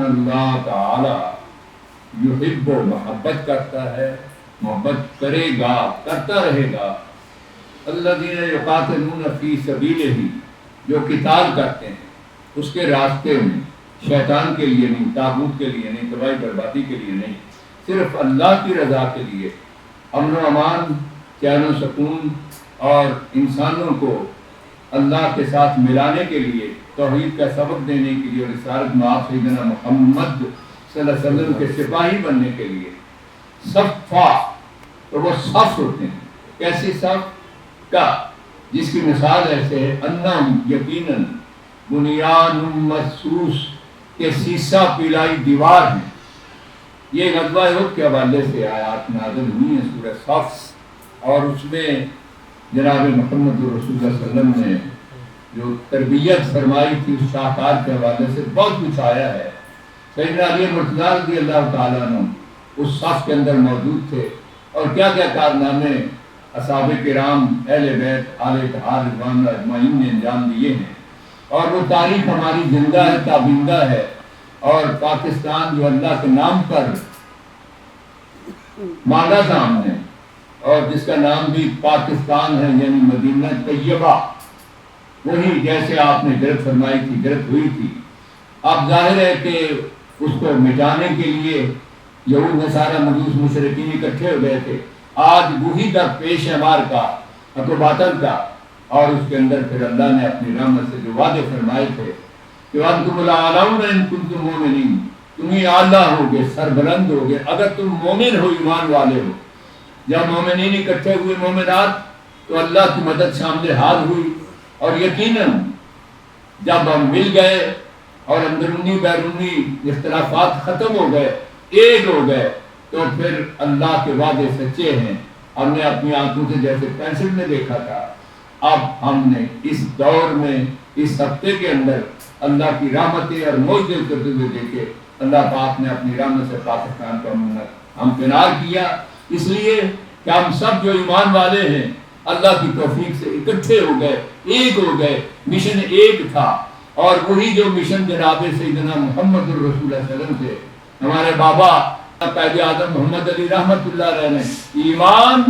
اللہ تعالی یحب محبت کرتا ہے، محبت کرے گا، کرتا رہے گا، الذین یقاتلون فی سبیلہ، جو قتال کرتے ہیں اس کے راستے میں، شیطان کے لیے نہیں، طاغوت کے لیے نہیں، تباہی بربادی کے لیے نہیں، صرف اللہ کی رضا کے لیے، امن و امان، چین و سکون اور انسانوں کو اللہ کے ساتھ ملانے کے لیے، توحید کا سبق دینے کے لیے، اور رسالت مآب سیدنا محمد صلی اللہ علیہ وسلم کے سپاہی بننے کے لیے صفا، تو وہ صف ہوتے ہیں۔ کیسی صف کا؟ جس کی مثال ایسے ہے، انہم یقیناً بنیان مرصوص کے سیسہ پلائی دیوار ہیں۔ یہ غزوہ احد کے حوالے سے آیات نازل ہوئی ہیں سورہ صف، اور اس میں جناب محمد رسول اللہ صلی اللہ علیہ وسلم نے جو تربیت فرمائی تھی اس شاہکار کے حوالے سے بہت کچھ آیا ہے۔ سیدنا علی مرتضیٰ رضی اللہ تعالیٰ عنہ اس صف کے اندر موجود تھے، اور کیا کیا کارنامے اصحاب کرام، اہل بیت، آل اتحاد رضوان اللہ اجمعین نے انجام دیے ہیں، اور وہ تاریخ ہماری زندہ ہے، تابندہ ہے۔ اور پاکستان جو اللہ کے نام پر مانا تھا ہم نے، اور جس کا نام بھی پاکستان ہے، یعنی مدینہ طیبہ، وہی جیسے آپ نے گرفت فرمائی تھی، گرفت ہوئی تھی۔ اب ظاہر ہے کہ اس کو مٹانے کے لیے یہود نصارہ مجوس مشرکین اکٹھے ہو گئے تھے۔ آج وہی در پیش ہے مار کا، حق و باطل کا، اور اس کے اندر پھر اللہ نے اپنی رحمت سے جو وعدے فرمائے تھے کہ وَأَنْتُمُ الْأَعْلَوْنَ إِن كُنتُم مُؤْمِنِينَ، تم ہی اعلیٰ ہوگے، سربلند ہوگے اگر تم مومن ہو، ایمان والے ہو۔ جب مومنین اکٹھے ہوئے، مومنات، تو اللہ کی مدد شامل حال ہوئی، اور یقیناً جب ہم مل گئے اور اندرونی بیرونی اختلافات ختم ہو گئے، ایک ہو گئے، تو پھر اللہ کے وعدے سچے ہیں۔ ہم نے اپنی آنکھوں سے جیسے پینسل میں دیکھا تھا، اب ہم نے اس دور میں، اس ہفتے کے اندر اللہ کی رحمتیں اور معجزے کرتے ہوئے دیکھے۔ اللہ پاک نے اپنی رحمت سے پاکستان کو ہمکنار کیا، اس لیے کہ ہم سب جو ایمان والے ہیں اللہ کی توفیق سے اکٹھے ہو گئے، ایک ہو گئے، مشن ایک تھا، اور وہی جو مشن جناب سیدنا محمد الرسول صلی اللہ علیہ وسلم سے ہمارے بابا قائد اعظم محمد علی رحمۃ اللہ علیہ نے ایمان،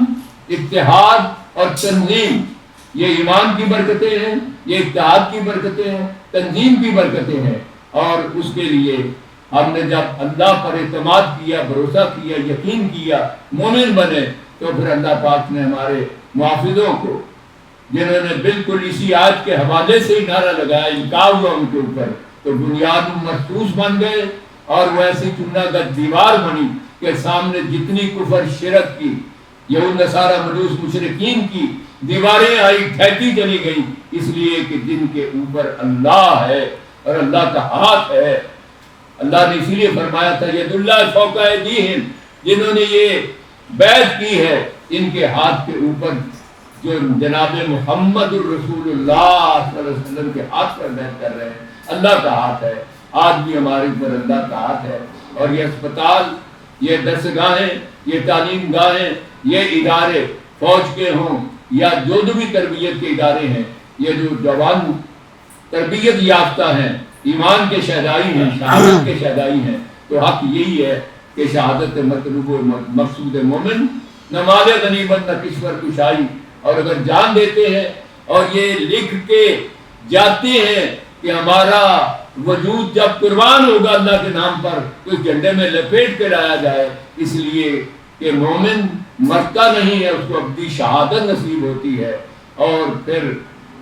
اتحاد اور تنظیم، یہ ایمان کی برکتیں ہیں، یہ اتحاد کی برکتیں ہیں، تنظیم کی برکتیں ہیں۔ اور اس کے لیے ہم نے جب اللہ پر اعتماد کیا، بھروسہ کیا، یقین کیا، مومن بنے، تو پھر اللہ پاک نے ہمارے محافظوں کو، جنہوں نے بالکل اسی آیت کے حوالے سے ہی نعرہ لگایا، انکار ہوا ان کے اوپر، تو بنیاد مرصوص بن گئے، اور وہ ایسی چننا گد دیوار بنی کہ سامنے جتنی کفر شرک کی، یہود نصارہ مجوس مشرکین کی دیواریں آئی، ڈھہتی چلی گئی، اس لیے کہ جن کے اوپر اللہ ہے اور اللہ کا ہاتھ ہے۔ اللہ نے اسی لیے فرمایا تھا ید اللہ فوق ایدیہم، جنہوں نے یہ بیعت کی ہے، ان کے ہاتھ کے اوپر جو جناب محمد الرسول اللہ صلی اللہ علیہ وسلم کے ہاتھ پر بیعت کر رہے ہیں، اللہ کا ہاتھ ہے۔ آج بھی ہمارے اوپر اللہ کا ہاتھ ہے، اور یہ اسپتال، یہ درسگاہیں، یہ تعلیم گاہیں، یہ ادارے فوج کے ہوں یا جو بھی تربیت کے ادارے ہیں، یہ جو جوان تربیت یافتہ ہیں، ایمان کے شہدائی ہیں، شہادت کے شہدائی ہیں، تو حق یہی ہے کہ شہادت مطلوب و مقصود مومن، نہ مال غنیمت نہ کشور کشائی، اور اگر جان دیتے ہیں اور یہ لکھ کے جاتے ہیں کہ ہمارا وجود جب قربان ہوگا اللہ کے نام پر تو اس جھنڈے میں لپیٹ کے لایا جائے، اس لیے کہ مومن مرتا نہیں ہے، اس کو ابدی شہادت نصیب ہوتی ہے، اور پھر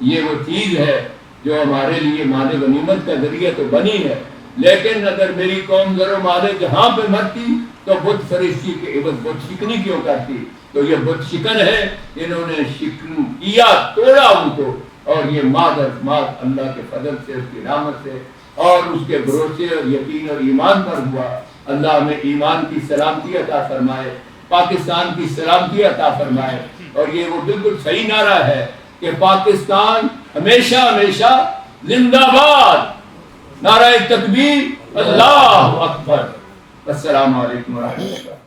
یہ وہ چیز ہے جو ہمارے لیے مال غنیمت کا ذریعہ تو بنی ہے۔ لیکن اگر میری قوم زر و مال جہاں پہ مرتی تو بت فرشتی کے عوض بت شکنی کیوں کرتی؟ تو یہ بت شکن ہے، انہوں نے شکن کیا، توڑا ان کو، اور یہ ماد اللہ کے فضل سے، اس کی رحمت سے اور اس کے بھروسے اور یقین اور ایمان پر ہوا۔ اللہ ہمیں ایمان کی سلامتی عطا فرمائے، پاکستان کی سلامتی عطا فرمائے، اور یہ وہ بالکل صحیح نعرہ ہے کہ پاکستان ہمیشہ ہمیشہ زندہ باد، نعرہ تکبیر، اللہ اکبر۔ السلام علیکم ورحمۃ اللہ۔